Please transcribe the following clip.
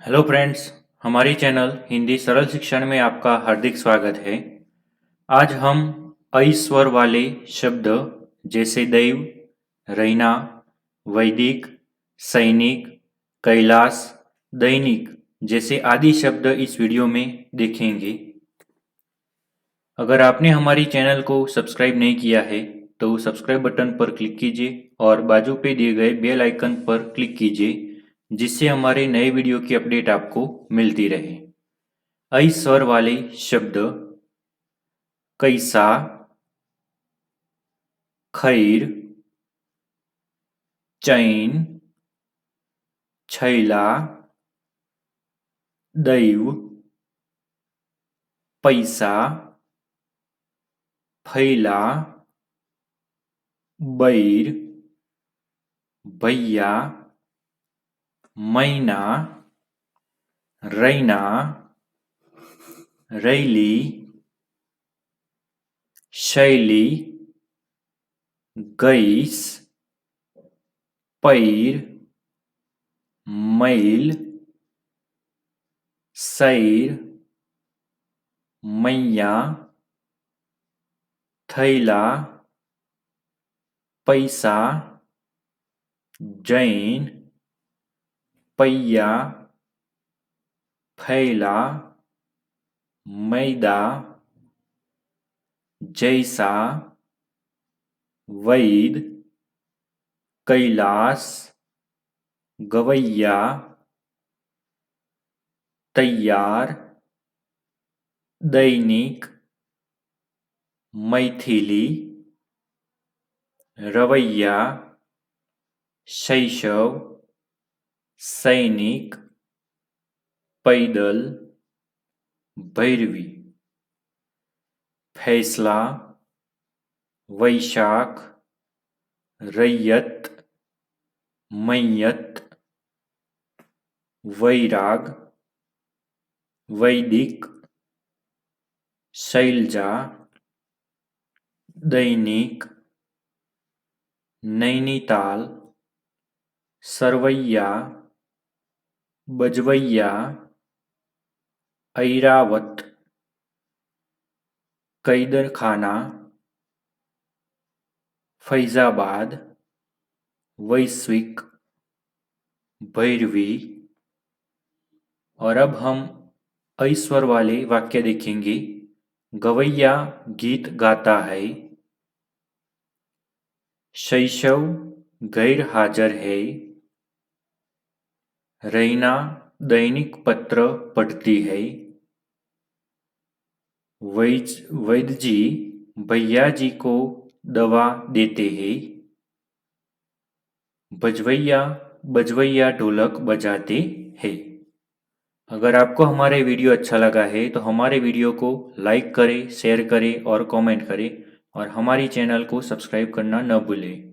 Hello friends, हमारी channel Hindi सरल शिक्षण में आपका हार्दिक स्वागत है। आज हम स्वर वाले शब्द जैसे दैव, रैना, वैदिक, सैनिक, कैलाश, दैनिक जैसे आदि शब्द इस वीडियो में देखेंगे। अगर आपने हमारी चैनल को सब्सक्राइब नहीं किया है तो सब्सक्राइब बटन पर क्लिक कीजिए और बाजू पे दिए गए बेल आइकन पर क्लिक कीजिए, जिससे हमारे नए वीडियो की अपडेट आपको मिलती रहे। स्वर वाले शब्द कैसा, खैर, चैन, छैला, दैव, पैसा, फैला, बैर, भैया, मैना, रैना, रैली, शैली, गैस, पैर, मैल, सैर, मैया, थैला, पैसा, जैन, पैया, फैला, मैदा, जैसा, वैद, कैलाश, गवैया, तैयार, दैनिक, मैथिली, रवैया, शैशव, सैनिक, पैदल, भैरवी, फैसला, वैशाख, रैयत, मैयत, वैराग, वैदिक, शैलजा, दैनिक, नैनीताल, सरवैया, बजवैया, ऐरावत, कैदरखाना, फैजाबाद, वैश्विक, भैरवी। और अब हम स्वर वाले वाक्य देखेंगे। गवैया गीत गाता है, शैशव गैर हाजिर है, रैना दैनिक पत्र पढ़ती है, वैद्य जी भैया जी को दवा देते हैं, बजवैया बजवैया ढोलक बजाते हैं। अगर आपको हमारे वीडियो अच्छा लगा है तो हमारे वीडियो को लाइक करें, शेयर करें और कमेंट करें और हमारी चैनल को सब्सक्राइब करना न भूलें।